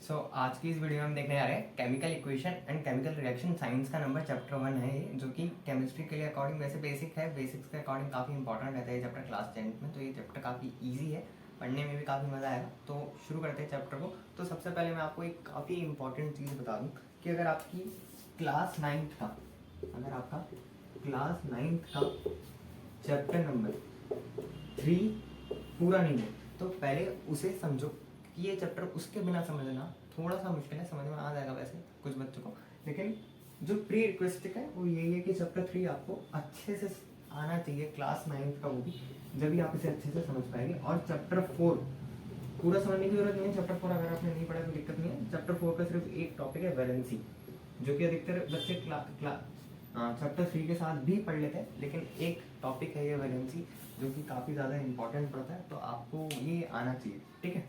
आज की इस वीडियो में हम देखने जा रहे हैं chemical equation and chemical reaction science का नंबर चैप्टर 1 है ये, जो कि केमिस्ट्री के लिए अकॉर्डिंग वैसे बेसिक है, बेसिक्स के अकॉर्डिंग काफ़ी इंपॉर्टेंट रहता है ये चैप्टर क्लास 10th में। तो ये चैप्टर काफ़ी इजी है, पढ़ने में भी काफ़ी मज़ा आएगा। तो शुरू करते हैं चैप्टर को। तो सबसे पहले मैं आपको एक काफ़ी इंपॉर्टेंट चीज़ बता दूँ कि अगर आपकी क्लास 9th का चैप्टर नंबर 3 पूरा नहीं है तो पहले उसे समझो कि ये चैप्टर उसके बिना समझना थोड़ा सा मुश्किल है। समझ में आ जाएगा वैसे कुछ बच्चों को, लेकिन जो प्री रिक्वेस्टिक है वो यही है कि चैप्टर 3 आपको अच्छे से आना चाहिए, क्लास 9th का वो भी, जब भी आप इसे अच्छे से समझ पाएंगे। और चैप्टर 4 पूरा समझने की जरूरत नहीं है। चैप्टर 4 अगर आपने नहीं पढ़ा तो दिक्कत नहीं है। चैप्टर 4 का सिर्फ एक टॉपिक है वैलेंसी, जो कि अधिकतर बच्चे चैप्टर 3 के साथ भी पढ़ लेते हैं, लेकिन एक टॉपिक है ये वैलेंसी जो कि काफ़ी ज़्यादा इंपॉर्टेंट पड़ता है, तो आपको ये आना चाहिए। ठीक है,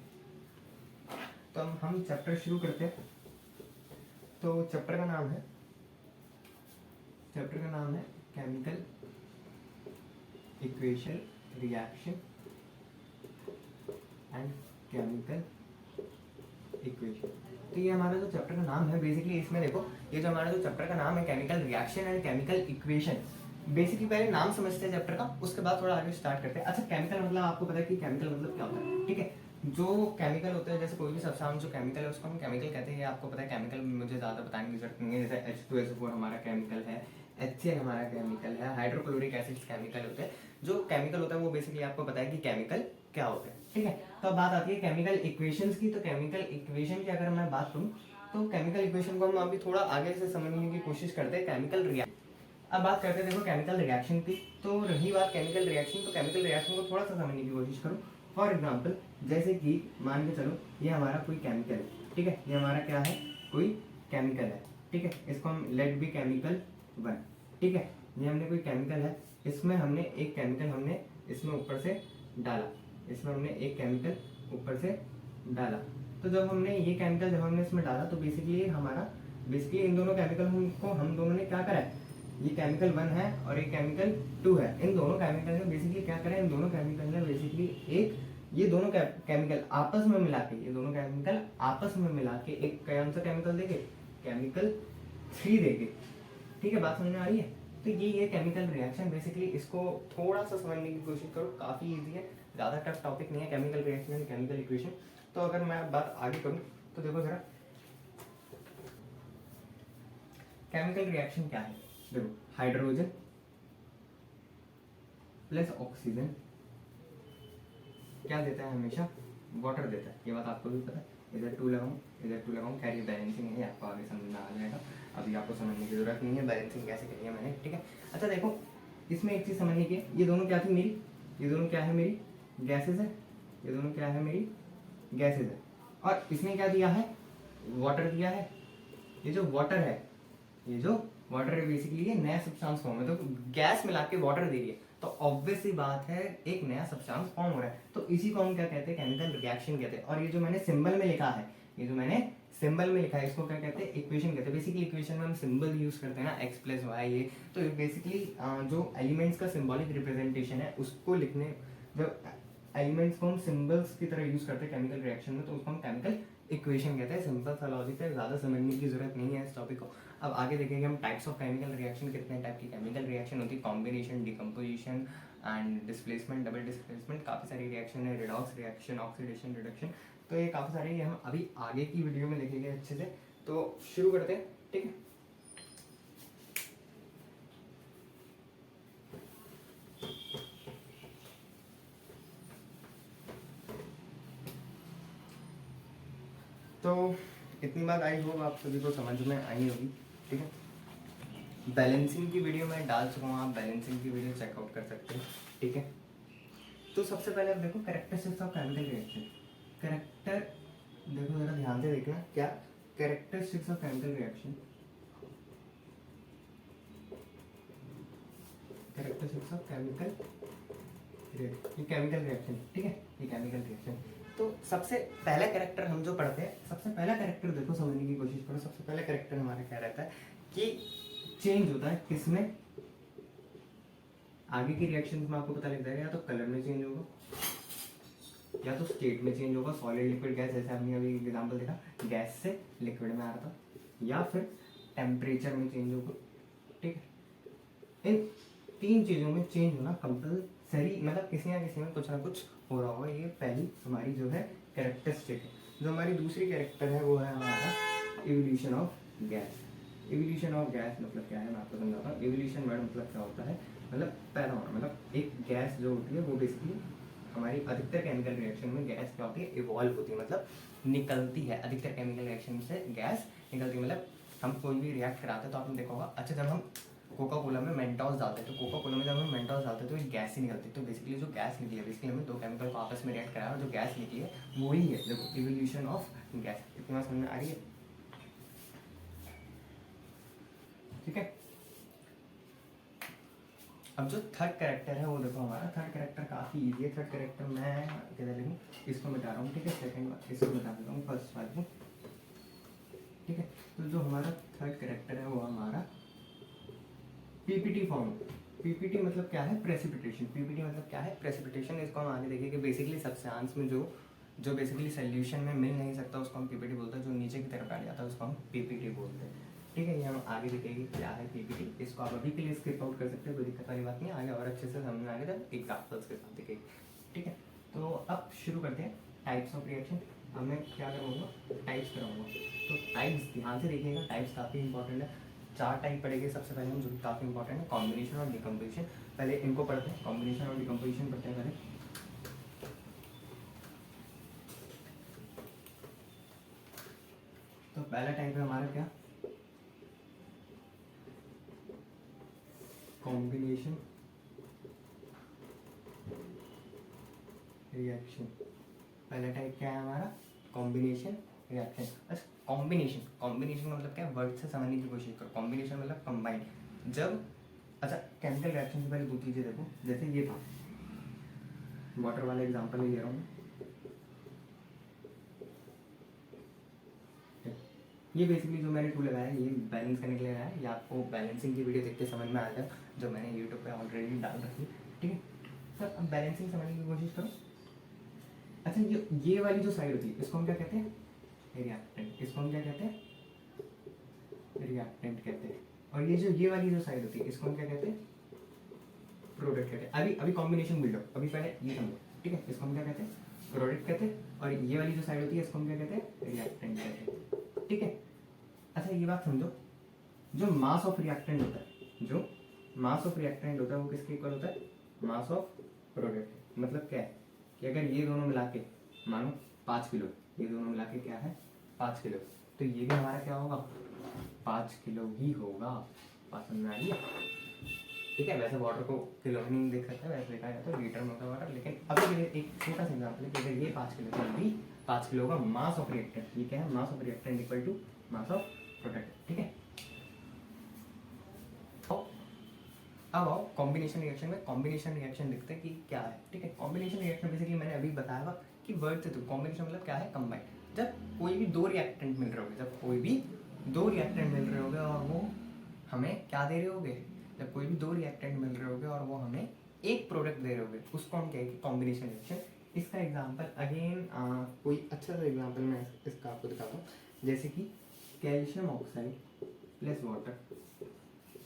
तो हम चैप्टर शुरू करते हैं। तो चैप्टर का नाम है chemical equation reaction and chemical equation. तो ये हमारा जो चैप्टर का नाम है, बेसिकली इसमें देखो, ये जो हमारा जो चैप्टर का नाम है chemical reaction and chemical equation, basically पहले नाम समझते हैं चैप्टर का, उसके बाद थोड़ा आगे स्टार्ट करते हैं। अच्छा, केमिकल मतलब आपको पता है कि केमिकल मतलब क्या होता है। ठीक है, जो केमिकल होता है, जैसे कोई भी सब्सटेंस जो केमिकल है उसको हम केमिकल कहते हैं। आपको पता है, केमिकल मुझे ज़्यादा बताने की जरूरत नहीं है। जैसे H2SO4 हमारा केमिकल है, HCl हमारा केमिकल है, हाइड्रोक्लोरिक एसिड्स केमिकल होते हैं। जो केमिकल होता है वो बेसिकली आपको पता है कि केमिकल क्या होता है। ठीक है, तो अब बात आती है केमिकल इक्वेशंस की। तो केमिकल इक्वेशन की अगर मैं बात करूँ तो केमिकल इक्वेशन को हम अभी थोड़ा आगे से समझने की कोशिश करते हैं। केमिकल रिएक्शन, अब बात करते हैं देखो केमिकल रिएक्शन की। तो रही बात केमिकल रिएक्शन, तो केमिकल रिएक्शन को थोड़ा सा समझने की कोशिश करो। फॉर एग्जांपल, जैसे कि मान के चलो ये हमारा कोई केमिकल है। ठीक है, ये हमारा क्या है, कोई केमिकल है। ठीक है, इसको हम लेट बी केमिकल 1। ठीक है, ये हमने कोई केमिकल है, इसमें हमने एक केमिकल हमने इसमें ऊपर से डाला, इसमें हमने एक केमिकल ऊपर से डाला। तो जब हमने ये केमिकल जब हमने इसमें डाला तो बेसिकली इन दोनों केमिकल को हम दोनों ने क्या करा है, ये केमिकल 1 है और एक केमिकल 2 है। इन दोनों केमिकल ने बेसिकली क्या करा है, इन दोनों केमिकल ने बेसिकली ये दोनों केमिकल आपस में मिला के, एक कौन सा केमिकल देके, केमिकल 3 देके। ठीक है, बात समझ में आ रही है। तो ये केमिकल रिएक्शन, बेसिकली इसको थोड़ा सा समझने की कोशिश करो, काफ़ी ईजी है, ज़्यादा टफ टॉपिक नहीं है chemical reaction and chemical equation. तो अगर मैं बात आगे करूँ तो देखो जरा, केमिकल रिएक्शन क्या है। देखो, हाइड्रोजन प्लस ऑक्सीजन क्या देता है, हमेशा वाटर देता है। ये बात आपको भी पता है। इधर 2 लगाऊं, खैर ये बैलेंसिंग है, आपको आगे समझ में आ जाएगा, अभी आपको समझने की जरूरत नहीं है बैलेंसिंग कैसे करी है मैंने। ठीक है, अच्छा देखो, इसमें एक चीज़ समझने की है, ये दोनों क्या थी मेरी, ये दोनों क्या है मेरी, गैसेज है। ये दोनों क्या है मेरी, गैसेज है। और इसने क्या दिया है, वाटर दिया है। ये जो वाटर है बेसिकली ये नया सब्सटेंस फॉर्म है। तो गैस मिला के वाटर दे रही है, तो ऑब्वियस सी बात है एक नया सब्सटेंस फॉर्म हो रहा है। तो इसी को हम क्या कहते हैं, केमिकल रिएक्शन कहते हैं। और ये जो मैंने सिंबल में लिखा है, इसको क्या कहते हैं, इक्वेशन कहते हैं। बेसिकली इक्वेशन में हम सिंबल यूज करते हैं ना, x प्लस वाई, ये तो बेसिकली जो एलिमेंट्स का सिंबॉलिक रिप्रेजेंटेशन है उसको लिखने, जब एलिमेंट्स को हम सिंबल्स की तरह यूज करते हैं केमिकल रिएक्शन में, तो उसको हम केमिकल इक्वेशन कहते हैं। सिंपल सा लॉजिक है, ज़्यादा समझने की जरूरत नहीं है इस टॉपिक को। अब आगे देखेंगे हम टाइप्स ऑफ केमिकल रिएक्शन, कितने टाइप की केमिकल रिएक्शन होती है, combination, decomposition and displacement, double displacement, काफ़ी सारी रिएक्शन है, रिडॉक्स रिएक्शन, ऑक्सीडेशन, रिडक्शन। तो ये काफ़ी सारे ये हम अभी आगे की वीडियो में देखेंगे अच्छे से। तो शुरू करते हैं। ठीक है, तो इतनी बात आई होप आप सभी को समझ में आई होगी। ठीक है, बैलेंसिंग की वीडियो मैं डाल चुका हूँ, आप बैलेंसिंग की वीडियो चेकआउट कर सकते हैं। ठीक है, तो सबसे पहले आप देखो characteristics of chemical reaction. Character देखो जरा ध्यान से देखना, क्या characteristics of chemical reaction, characteristics of chemical reaction. ठीक है, ये केमिकल रिएक्शन। तो सबसे पहला कैरेक्टर हम जो पढ़ते हैं, सबसे पहला कैरेक्टर देखो समझने की कोशिश करो। सबसे पहला कैरेक्टर हमारा क्या रहता है कि चेंज होता है किसमें, आगे की रिएक्शन में आपको पता लग जाएगा, या तो कलर में चेंज होगा, या तो स्टेट में चेंज होगा, सॉलिड लिक्विड गैस, जैसे हमने अभी एग्जांपल देखा गैस से लिक्विड में आ रहा था, या फिर टेम्परेचर में चेंज होगा। ठीक है, इन तीन चीज़ों में चेंज होना कंपलसरी, मतलब किसी ना किसी में कुछ ना कुछ हो रहा होगा। ये पहली हमारी जो है कैरेक्टरिस्टिक है। जो हमारी दूसरी कैरेक्टर है वो है हमारा evolution of gas. Evolution of gas मतलब क्या है, मैं आपको समझाता हूँ। इवोल्यूशन वर्ड मतलब क्या होता है, मतलब पैदा होना, मतलब एक गैस जो होती है वो बेसिकली हमारी अधिकतर केमिकल रिएक्शन में गैस क्या होती है, इवॉल्व होती है, मतलब निकलती है। अधिकतर केमिकल रिएक्शन से गैस निकलती है, मतलब हम कोई भी रिएक्ट कराते हैं तो आपने देखा होगा। अच्छा, जब हम कोका कोला में मेंटोस डालते हैं तो कोका कोला में जब हम मेंटोस डालते हैं तो एक गैस ही निकलती है। तो बेसिकली जो गैस निकली है, बेसिकली हमें दो केमिकल को आपस में रिएक्ट कराया और जो गैस निकली है वही है देखो इवोल्यूशन ऑफ गैस। इतना समझ में आ रही है? ठीक है, अब जो थर्ड कैरेक्टर है वो देखो, हमारा थर्ड कैरेक्टर काफ़ी इजी है। थर्ड कैरेक्टर मैं क्या लिखूँ, इसको मिटा रहा हूँ। ठीक है, सेकंड इसको मिटा देता हूँ, फर्स्ट वाले को। ठीक है, तो जो हमारा थर्ड कैरेक्टर है वो हमारा पीपीटी फॉर्म। पीपीटी मतलब क्या है, प्रेसिपिटेशन। पीपीटी मतलब क्या है, प्रेसिपिटेशन। इसको हम आगे देखेंगे कि बेसिकली सब्सटेंस में जो बेसिकली सोल्यूशन में मिल नहीं सकता उसको हम पीपीटी बोलते हैं, जो नीचे की तरफ बैठ जाता है उसको हम पीपीटी बोलते हैं। ठीक है, ये हम आगे देखेंगे क्या है पीपीटी। इसको आप अभी के लिए स्किप आउट कर सकते हैं, कोई दिक्कत वाली बात नहीं, आगे और अच्छे से समझ में आएगा जब एग्जाम्पल्स के साथ देखेंगे। ठीक है, तो अब शुरू करते हैं टाइप्स ऑफ रिएक्शन। अब मैं क्या करूँगा, टाइप्स कराऊंगा। तो टाइप्स ध्यान से देखिएगा, टाइप्स काफ़ी इंपॉर्टेंट है। चार टाइप पढ़ेंगे सबसे पहले हम, जो कि काफ़ी इंपॉर्टेंट है, कॉम्बिनेशन और डिकम्पोजिशन। पहले इनको पढ़ते हैं, कॉम्बिनेशन और डिकम्पोजिशन पढ़ते हैं पहले। तो पहला टाइप है हमारा क्या, कॉम्बिनेशन रिएक्शन। पहला टाइप क्या है हमारा, कॉम्बिनेशन रिएक्शन। अच्छा, कॉम्बिनेशन, कॉम्बिनेशन मतलब क्या है, वर्ड से समझने की कोशिश करो। कॉम्बिनेशन मतलब कंबाइन। जब अच्छा, केमिकल रिएक्शन से पहले दो चीज़ें देखो, जैसे ये था वाटर वाला एग्जांपल ही ले रहा हूँ। ये बेसिकली जो मैंने टूल लगाया है ये बैलेंस करने के लिए लगाया है। ये आपको बैलेंसिंग की वीडियो देख के समझ में आ जाए, जो मैंने यूट्यूब पे ऑलरेडी डाल रखी है। ठीक है, सर अब बैलेंसिंग समझने की कोशिश करो। अच्छा, ये वाली जो साइड होती है इसको हम क्या कहते हैं, रिएक्टेंट। इसको हम क्या कहते हैं, रिएक्टेंट कहते हैं। और ये वाली जो साइड होती है इसको हम क्या कहते हैं, प्रोडक्ट कहते हैं। अभी कॉम्बिनेशन बिल्डअप, अभी पहले ये समझो। ठीक है, इसको हम क्या कहते हैं, प्रोडक्ट कहते हैं। और ये वाली जो साइड होती है इसको हम क्या कहते हैं, रिएक्टेंट कहते हैं। ठीक है, अच्छा ये बात समझो, जो मास ऑफ रिएक्टेंट होता है, जो मास ऑफ रिएक्टेंट होता है वो किसके इक्वल होता है, मास ऑफ प्रोडक्ट। मतलब क्या है कि अगर ये दोनों मिला के मानो 5 किलो, ये दोनों मिला के क्या है 5 किलो, तो ये भी हमारा क्या होगा, 5 किलो ही होगा। बात समझ में आ रही है? ठीक है, वैसे वाटर को किलो में नहीं देख सकते, वैसे देखा जाए तो लीटर में होता है वाटर। लेकिन अभी के लिए एक छोटा सा एग्जाम्पल है कि अगर ये 5 किलो तो भी 5 किलो का मास ऑफ रिएक्टेंट, ये क्या है, mass of reactant equal to mass of product. ठीक है, अब आओ कॉम्बिनेशन रिएक्शन में। कॉम्बिनेशन रिएक्शन देखते हैं कि क्या है। ठीक है, कॉम्बिनेशन रिएक्शन बेसिकली मैंने अभी बताया था कि वर्ड से, तो कॉम्बिनेशन मतलब क्या है, कंबाइन। जब कोई भी दो रिएक्टेंट मिल रहे होंगे, जब कोई भी दो रिएक्टेंट मिल रहे होंगे और वो हमें क्या दे रहे होंगे, जब कोई भी दो रिएक्टेंट मिल रहे होंगे और वो हमें एक प्रोडक्ट दे रहे होंगे, उसको हम कहेंगे कॉम्बिनेशन रिएक्शन। इसका एग्जाम्पल अगेन कोई अच्छा सा एग्जाम्पल मैं इसका आपको दिखाता हूँ, जैसे कि calcium oxide plus water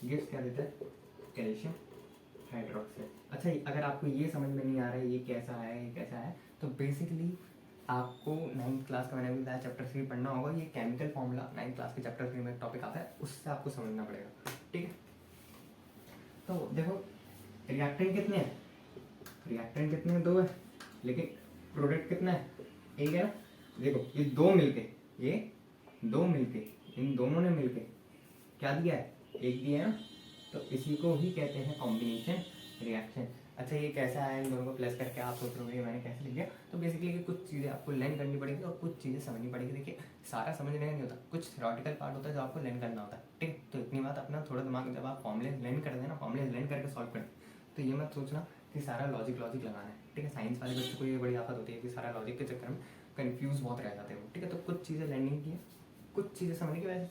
gives क्या देता है, कैल्शियम हाइड्रोक्साइड। अच्छा, अगर आपको ये समझ में नहीं आ रहा है ये कैसा है, ये कैसा है, तो बेसिकली आपको 9th क्लास का मैंने भी बताया चैप्टर 3 पढ़ना होगा। ये केमिकल फॉर्मूला 9th क्लास के चैप्टर 3 में टॉपिक आता है, उससे आपको समझना पड़ेगा। ठीक है, तो देखो रिएक्टेंट कितने हैं, रिएक्टेंट कितने हैं, 2 है, लेकिन प्रोडक्ट कितना है, एक है ना। देखो ये दो मिलके इन दोनों ने मिलके क्या दिया है, एक दिया है ना। तो इसी को ही कहते हैं कॉम्बिनेशन रिएक्शन। अच्छा, ये कैसा है, इन दोनों को प्लस करके आप सोच रहे हो मैंने कैसे लिख दिया, तो बेसिकली कुछ चीज़ें आपको लर्न करनी पड़ेगी और कुछ चीज़ें समझनी पड़ेगी। देखिए सारा समझने नहीं होता, कुछ थ्योरेटिकल पार्ट होता है जो आपको लर्न करना होता है। ठीक है, तो इतनी बात अपना थोड़ा दिमाग, जब आप फॉर्मूले लर्न करते हैं ना, फॉर्मूले लर्न करके सॉल्व करते हैं, तो ये मत सोचना कि सारा लॉजिक लगाना है। ठीक है, साइंस वाले बच्चों को ये बड़ी आफत होती है कि सारा लॉजिक के चक्कर में कन्फ्यूज बहुत रह जाते हैं। ठीक है, तो कुछ चीज़ें लर्निंग की है, कुछ चीज़ें समझने की, वैसे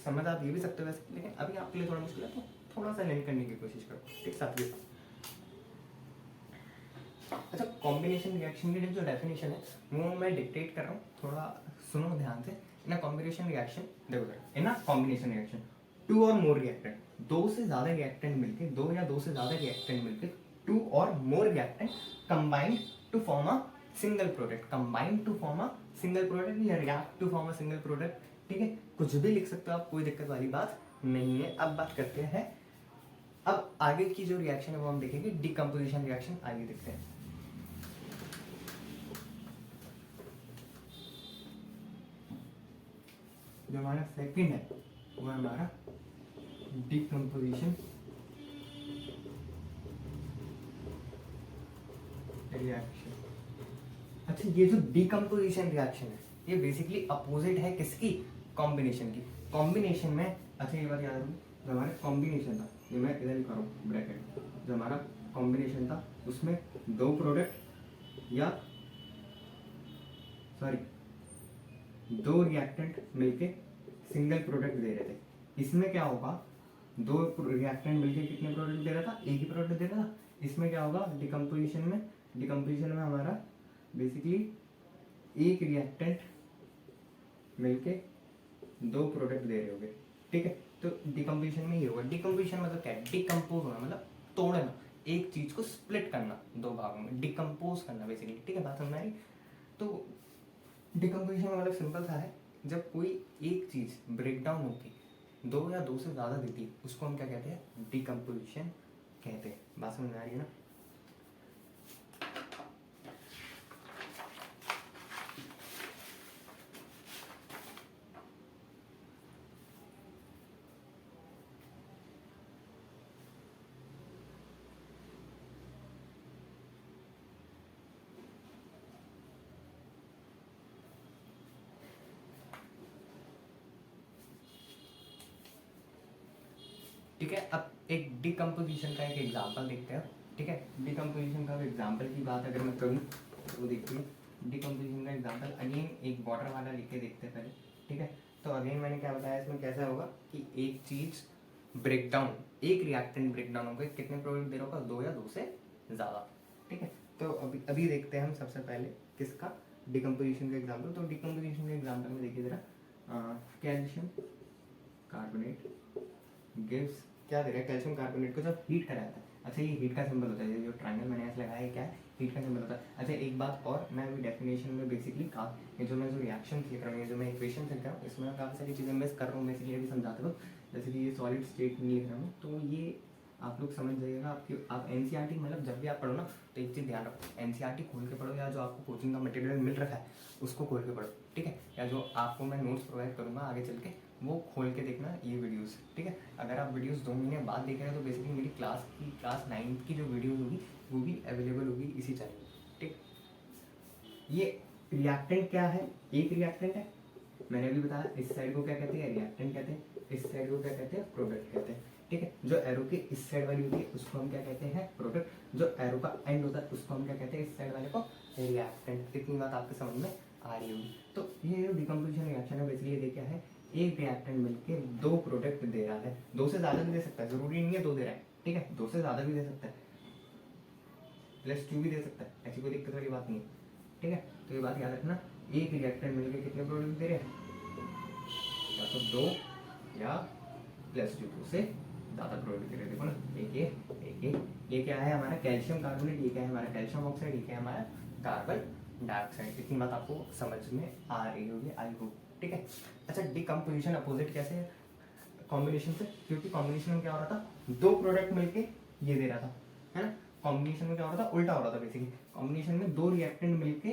समझ आप ये भी सकते हो वैसे, लेकिन अभी आपके लिए थोड़ा मुश्किल है, तो थोड़ा सा लर्न करने की कोशिश करो। ठीक, साथ ही अच्छा, कॉम्बिनेशन रिएक्शन की जो डेफिनेशन है वो मैं डिक्टेट कर रहा हूँ, थोड़ा सुनो ध्यान से। इन अ कॉम्बिनेशन रिएक्शन, देखो इन अ कॉम्बिनेशन रिएक्शन टू और मोर रिएक्टेंट, दो से ज्यादा रिएक्टेंट मिलके, दो या दो से ज्यादा रिएक्टेंट मिलके, टू और more reactant combined to form a single product, combined to form a single product या react to form a single product, ठीक है, कुछ भी लिख सकते हो आप, कोई दिक्कत वाली बात नहीं है। अब बात करते हैं, अब आगे की जो रिएक्शन है वो हम देखेंगे डिकम्पोजिशन रिएक्शन, आगे देखते हैं। जो हमारा सेकंड है वो है हमारा डिकम्पोजिशन रिएक्शन। अच्छा, ये जो डिकम्पोजिशन रिएक्शन है ये बेसिकली अपोजिट है किसकी, कॉम्बिनेशन की। कॉम्बिनेशन में, अच्छा ये बात याद रखो, जो हमारा कॉम्बिनेशन था, ये मैं इधर लिखा रहा हूँ ब्रैकेट, जो हमारा कॉम्बिनेशन था उसमें दो प्रोडक्ट या सॉरी दो रिएक्टेंट मिलके सिंगल प्रोडक्ट दे रहे थे। इसमें क्या होगा, दो रिएक्टेंट मिलके कितने प्रोडक्ट दे रहा था, एक ही प्रोडक्ट दे रहा था। इसमें क्या होगा डिकम्पोजिशन में हमारा बेसिकली एक रिएक्टेंट मिलके दो प्रोडक्ट दे रहे होंगे, ठीक है। तो डिकम्पोजिशन में ये होगा, डिकम्पोजिशन मतलब क्या है, डिकम्पोज होना मतलब तोड़ना, एक चीज को स्प्लिट करना दो भागों में, डिकम्पोज करना बेसिकली, ठीक है, बात समझ में आई। तो डिकम्पोजिशन का मतलब सिंपल सा है, जब कोई एक चीज ब्रेक डाउन होती दो या दो से ज्यादा देती है उसको हम क्या कहते हैं, डिकम्पोजिशन कहते हैं। बात समझ में आ रही है ना। ठीक है, अब एक डिकम्पोजिशन का एक एग्जांपल देखते हैं, ठीक है। डिकम्पोजिशन का एग्जांपल की बात अगर मैं करूँ तो देखिए, डिकम्पोजिशन का एग्जांपल अगेन एक वाटर वाला लिख के देखते हैं पहले, ठीक है। तो अगेन मैंने क्या बताया, इसमें कैसा होगा कि एक चीज ब्रेक डाउन, एक रिएक्टेंट ब्रेक डाउन होगा, कितने प्रोडक्ट दे रहा होगा, दो या दो से ज़्यादा, ठीक है। तो अभी देखते हैं हम सबसे पहले किसका, डिकम्पोजिशन का एग्जाम्पल। तो डिकम्पोजिशन के एग्जाम्पल में देखिए ज़रा, कैल्शियम कार्बोनेट गिव्स, क्या दे रहा है, कैल्शियम कार्बोनेट को जब हीट कराया था। अच्छा, ये हीट का सिंबल होता है, ये जो ट्रायंगल मैंने ऐसे लगाया है क्या है, हीट का सिंबल होता है। अच्छा, एक बात और, मैं अभी डेफिनेशन में बेसिकली ये जो रिएक्शन लिख रहा हूँ, ये जो मैं इक्वेशन लिख रहा हूँ, इसमें मैं काफ़ी सारी चीज़ें मिस कर रहा हूँ बेसिकली अभी समझाते वक्त। जैसे कि ये सॉलिड स्टेट में लिख रहा हूँ, तो ये आप लोग समझ जाइएगा। आप एनसीईआरटी मतलब जब भी आप पढ़ो ना, तो एक चीज़ ध्यान रखो, एनसीईआरटी खोल के पढ़ो, या जो आपको कोचिंग का मटेरियल मिल रखा है उसको खोल के पढ़ो, ठीक है। या जो आपको मैं नोट्स प्रोवाइड करूँगा आगे चल के, वो खोल के देखना ये वीडियोस, ठीक है। अगर आप वीडियोस 2 महीने बाद देख रहे हैं तो बेसिकली मेरी क्लास 9 की जो वीडियोस होगी वो भी अवेलेबल होगी इसी चैनल, ठीक। ये रिएक्टेंट क्या है, एक रिएक्टेंट है, मैंने अभी बताया। इस साइड को क्या कहते हैं, रिएक्टेंट कहते हैं, इस साइड को क्या कहते हैं, प्रोडक्ट कहते हैं, ठीक है। जो एरो के इस साइड वाली होती है उसको हम क्या कहते हैं, प्रोडक्ट। जो एरो का एंड होता है उसको हम क्या कहते हैं, इस साइड वाले को रिएक्टेंट। इतनी बात आपके समझ में आ रही होगी। तो ये जो डिकम्पोजिशन रिएक्शन है बेसिकली ये क्या है, एक रिएक्टेंट मिलके दो प्रोडक्ट दे रहा है, दो से ज्यादा भी दे सकता है, जरूरी नहीं है दो दे रहा है, ठीक है, दो से ज्यादा भी दे सकता है, +2 भी दे सकता है, ऐसी कोई दिक्कत वाली बात नहीं है, ठीक है। तो ये बात याद रखना, एक रिएक्टेंट मिलके कितने प्रोडक्ट दे रहे हैं, या तो दो या +2, दो से ज्यादा प्रोडक्ट दे रहे हैं। देखो ना, ये क्या है हमारा कैल्शियम कार्बोनेट, ये क्या है हमारा कैल्शियम ऑक्साइड, ये क्या है हमारा कार्बन डाइऑक्साइड। इतनी बात आपको समझ में आ रही होगी, आई होप, ठीक है। अच्छा, डिकम्पोजिशन अपोजिट कैसे है कॉम्बिनेशन से, क्योंकि कॉम्बिनेशन में क्या हो रहा था, दो प्रोडक्ट मिलके ये दे रहा था, है ना। कॉम्बिनेशन में क्या हो रहा था, उल्टा हो रहा था बेसिकली। कॉम्बिनेशन में दो रिएक्टेंट मिलके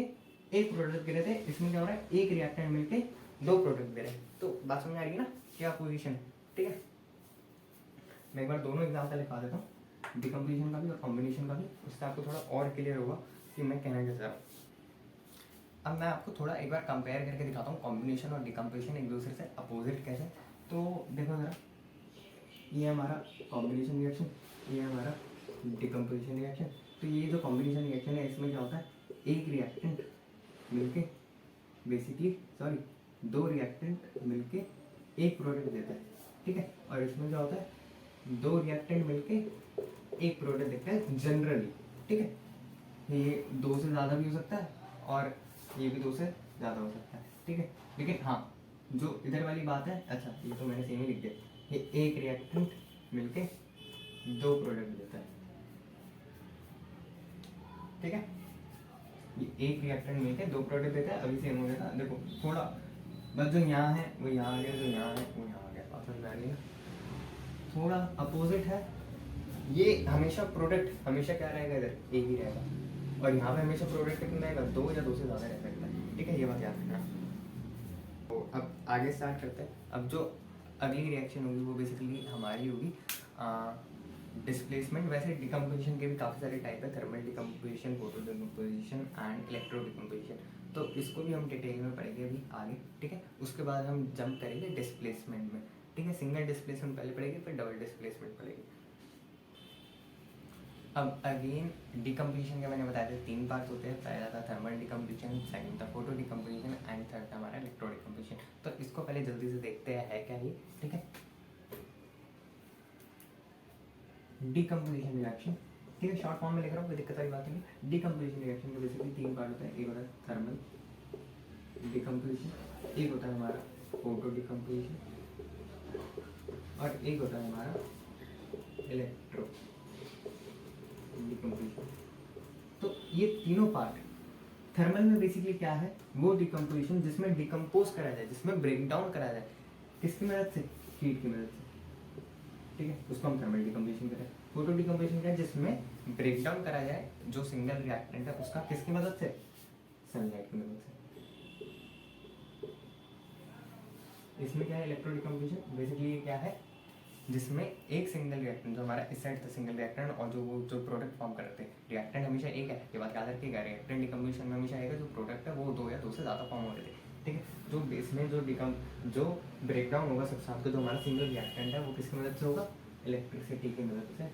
एक प्रोडक्ट दे रहे थे, इसमें क्या हो रहा है, एक रिएक्टेंट मिलके दो प्रोडक्ट दे रहे हैं। तो बात समझ में आ रही है ना, क्या पोजीशन है, ठीक है। मैं एक बार दोनों एग्जाम्पल लिखा देता हूँ, डिकम्पोजिशन का भी और कॉम्बिनेशन का भी, उससे आपको थोड़ा और क्लियर होगा कि मैं कहना क्या चाह रहा हूँ। अब मैं आपको थोड़ा एक बार कंपेयर करके दिखाता हूँ कॉम्बिनेशन और डिकम्पोजिशन एक दूसरे से अपोजिट कैसे। तो देखो ज़रा, ये हमारा कॉम्बिनेशन रिएक्शन, ये हमारा डिकम्पोजिशन रिएक्शन। तो ये जो कॉम्बिनेशन रिएक्शन है इसमें क्या होता है, एक रिएक्टेंट मिलके बेसिकली दो रिएक्टेंट मिलके एक प्रोडक्ट देता है, ठीक है। और इसमें क्या होता है, दो रिएक्टेंट मिलके एक प्रोडक्ट देता है जनरली, ठीक है। ये 2 से ज़्यादा भी हो सकता है और ये भी 2 से ज़्यादा हो सकता है, ठीक है। लेकिन हाँ, जो इधर वाली बात है, अच्छा ये तो मैंने सेम ही लिख दिया, ये एक रिएक्टेंट मिलके 2 प्रोडक्ट देता है, ठीक है। ये एक रिएक्टेंट मिलके 2 प्रोडक्ट देता है। अभी सेम हो गया था, देखो थोड़ा बस जो यहाँ है वो यहाँ आ गया, जो यहाँ है वो यहाँ आ गया, बात समझ में आ रही है, थोड़ा अपोजिट है। ये हमेशा प्रोडक्ट हमेशा क्या रहेगा, इधर एक ही रहेगा, और यहाँ पे हमेशा प्रोडक्ट कितना रहेगा, 2 या 2 से ज़्यादा रह सकता है, ठीक है। ये बात याद रखना। तो अब आगे स्टार्ट करते हैं। अब जो अगली रिएक्शन होगी वो बेसिकली हमारी होगी डिस्प्लेसमेंट। वैसे डिकम्पोजिशन के भी काफ़ी सारे टाइप है, thermal decomposition, photo decomposition and electro decomposition. तो इसको भी हम डिटेल में पढ़ेंगे अभी आगे, ठीक है। उसके बाद हम जंप करेंगे डिस्प्लेसमेंट में, ठीक है। सिंगल डिस्प्लेसमेंट पहले पढ़ेंगे, फिर डबल डिस्प्लेसमेंट पढ़ेंगे। अब अगेन डिकम्पोजिशन के मैंने बताया था 3 पार्ट होते हैं। पहला था थर्मल डिकम्पोजिशन, सेकंड था फोटो डिकम्पोजिशन एंड थर्ड था हमारा इलेक्ट्रो डिकम्पोजिशन। तो इसको पहले जल्दी से देखते हैं है क्या ये, ठीक है। डिकम्पोजिशन रिएक्शन, ठीक है, शॉर्ट फॉर्म में लिख रहा हूँ, कोई दिक्कत वाली बात नहीं। डिकम्पोजिशन रिएक्शन के बेसिकली 3 पार्ट होते हैं। एक होता है थर्मल डिकम्पोजिशन, एक होता है हमारा फोटो डिकम्पोजिशन और एक होता है हमारा इलेक्ट्रो डिकम्पोजिशन। तो ये तीनों पार्ट थर्मल में बेसिकली क्या है, वो डिकम्पोजिशन जिसमें डिकम्पोज करा जाए, जिसमें ब्रेक डाउन करा जाए, किसकी मदद से, हीट की मदद से, ठीक है, उसको हम थर्मल डिकम्पोजिशन करें। फोटो डिकम्पोजिशन क्या है, जिसमें ब्रेक डाउन करा जाए जो सिंगल रिएक्टेंट है उसका, किसकी मदद से, सनलाइट की मदद से। इसमें क्या है, इलेक्ट्रो डिकम्पोजिशन बेसिकली ये क्या है, जिसमें एक सिंगल रिएक्टेंट, जो हमारा इस साइड था सिंगल रिएक्टेंट, और जो प्रोडक्ट फॉर्म करते हैं, रिएक्टेंट हमेशा एक है, ये बात याद रखिएगा। रिएक्टेंट डिकम्पोजिशन में हमेशा आएगा, जो प्रोडक्ट है वो 2 या 2 से ज़्यादा फॉर्म हो रहे थे, ठीक है। जो इसमें जो ब्रेक डाउन होगा सबसे आपका, जो हमारा सिंगल रिएक्टेंट है वो किसकी मदद से होगा, इलेक्ट्रिसिटी की मदद से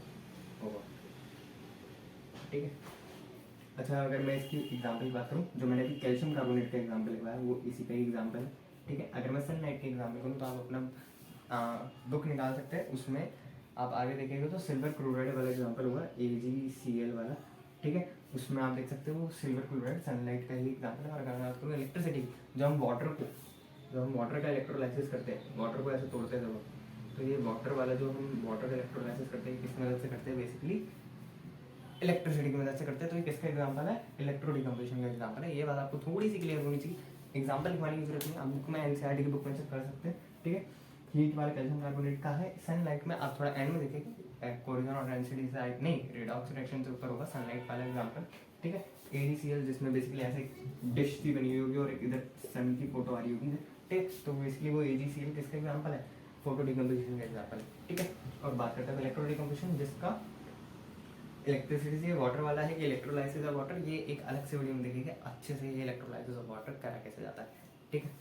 होगा, ठीक है। अच्छा, अगर मैं इसकी एग्जाम्पल की बात करूँ, जो मैंने अभी कैल्शियम कार्बोनेट का एग्जाम्पल लिखवाया है वो इसी का ही एग्जाम्पल है, ठीक है। अगर मैं सनलाइट के एग्जाम्पल करूँ तो आप अपना बुक निकाल सकते हैं, उसमें आप आगे देखेंगे तो सिल्वर क्लोराइड वाला एग्जाम्पल होगा, AgCl वाला, ठीक है। उसमें आप देख सकते हो सिल्वर क्लोराइड सनलाइट का ही एग्जाम्पल है। और अगर मैं बात करूँ इलेक्ट्रिसिटी, जो हम वाटर का इलेक्ट्रोलाइसिस करते हैं, वाटर को ऐसे तोड़ते हैं जब, तो ये वाटर वाला जो हम वाटर का इलेक्ट्रोलाइसिस करते हैं किस मदद से करते हैं, बेसिकली इलेक्ट्रिसिटी की मदद से करते हैं। तो ये किसका एग्जाम्पल है, इलेक्ट्रो डिकम्पोजिशन का एग्जाम्पल है। ये बात आपको थोड़ी सी क्लियर होनी चाहिए, एग्जाम्पल लिखवाने की जरूरत नहीं, आप बुक में NCERT की बुक में से कर सकते हैं, ठीक है। हीट वाला कैल्शियम कार्बोनेट का है, सनलाइट में आप थोड़ा एंड में देखेंगे, कोरिजन और डेंसिटी साइड नहीं, रेडॉक्स रिएक्शन से ऊपर होगा सनलाइट वाला एग्जाम्पल, ठीक है। AgCl जिसमें बेसिकली ऐसे डिश सी बनी हुई होगी और इधर सन की फोटो आ रही होगी, ठीक है। तो बेसिकली वो AgCl किसका एग्जाम्पल है, फोटो डिकम्पोजिशन का एग्जाम्पल है, ठीक है। और बात करते हैं इलेक्ट्रो डिकम्पोजिशन, जिसका इलेक्ट्रिसिटी से वाटर वाला है कि इलेक्ट्रोलाइसिस ऑफ वाटर, ये एक अलग से वीडियो में देखेंगे अच्छे से, ये इलेक्ट्रोलाइसिस ऑफ वाटर करा कैसे जाता है, ठीक है।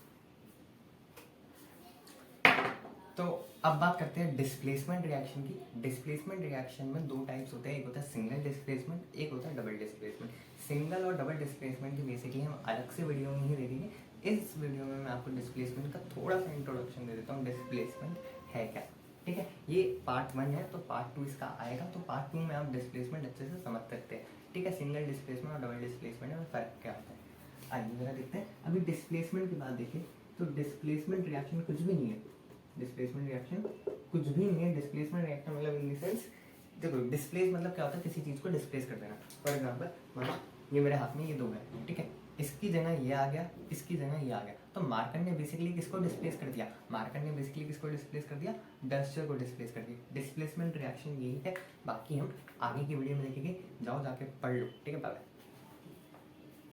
तो अब बात करते हैं डिस्प्लेसमेंट रिएक्शन की। डिस्प्लेसमेंट रिएक्शन में 2 टाइप्स होते हैं, एक होता है सिंगल डिस्प्लेसमेंट, एक होता है डबल डिस्प्लेसमेंट। सिंगल और डबल डिस्प्लेसमेंट की बेसिकली हम अलग से वीडियो में ही देखेंगे। इस वीडियो में मैं आपको डिस्प्लेसमेंट का थोड़ा सा इंट्रोडक्शन दे देता हूँ, डिस्प्लेसमेंट है क्या, ठीक है। ये पार्ट 1 है, तो पार्ट 2 इसका आएगा, तो पार्ट 2 में आप डिस्प्लेसमेंट अच्छे से समझ सकते हैं, ठीक है। सिंगल डिस्प्लेसमेंट और डबल डिस्प्लेसमेंट में फ़र्क क्या होता है, आइए जरा देखते हैं। अभी डिस्प्लेसमेंट की बात देखें तो डिस्प्लेसमेंट रिएक्शन कुछ भी नहीं है, डिस्प्लेसमेंट रिएक्शन कुछ भी नहीं है। डिस्प्लेसमेंट रिएक्शन मतलब इन द सेंस, देखो डिस्प्लेस मतलब क्या होता है, किसी चीज़ को डिस्प्लेस कर देना। फॉर एग्जांपल माना ये मेरे हाथ में ये 2 है, ठीक है, इसकी जगह ये आ गया, इसकी जगह ये आ गया, तो मार्कर ने बेसिकली किसको डिस्प्लेस कर दिया, मार्कर ने बेसिकली किसको डिस्प्लेस कर दिया, डस्टर को डिस्प्लेस कर दिया। डिस्प्लेसमेंट रिएक्शन यही है, बाकी हम आगे की वीडियो में देखेंगे, जाओ जाके पढ़ लो, ठीक है। बाय।